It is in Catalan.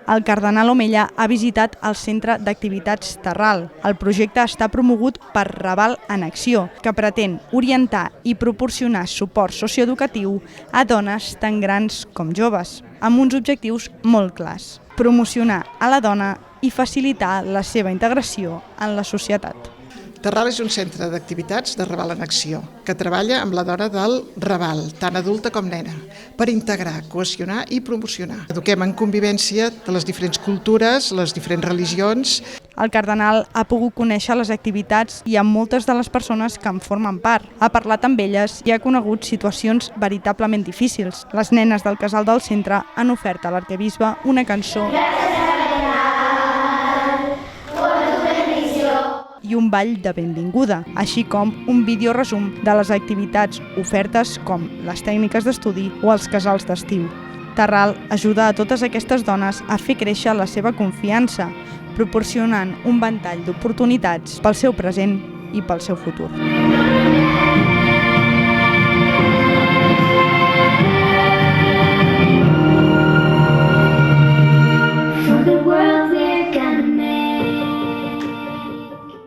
El cardenal Omella ha visitat el Centre d'Activitats Terral. El projecte està promogut per Raval en Acció, que pretén orientar i proporcionar suport socioeducatiu a dones tan grans com joves, amb uns objectius molt clars: promocionar a la dona i facilitar la seva integració en la societat. Terral és un centre d'activitats de Raval en Acció, que treballa amb la dona del Raval, tant adulta com nena, per integrar, cohesionar i promocionar. Eduquem en convivència de les diferents cultures, les diferents religions. El cardenal ha pogut conèixer les activitats i amb moltes de les persones que en formen part. Ha parlat amb elles i ha conegut situacions veritablement difícils. Les nenes del casal del centre han ofert a l'arquebisbe una cançó i un ball de benvinguda, així com un vídeo resum de les activitats ofertes com les tècniques d'estudi o els casals d'estiu. Terral ajuda a totes aquestes dones a fer créixer la seva confiança, proporcionant un ventall d'oportunitats pel seu present i pel seu futur.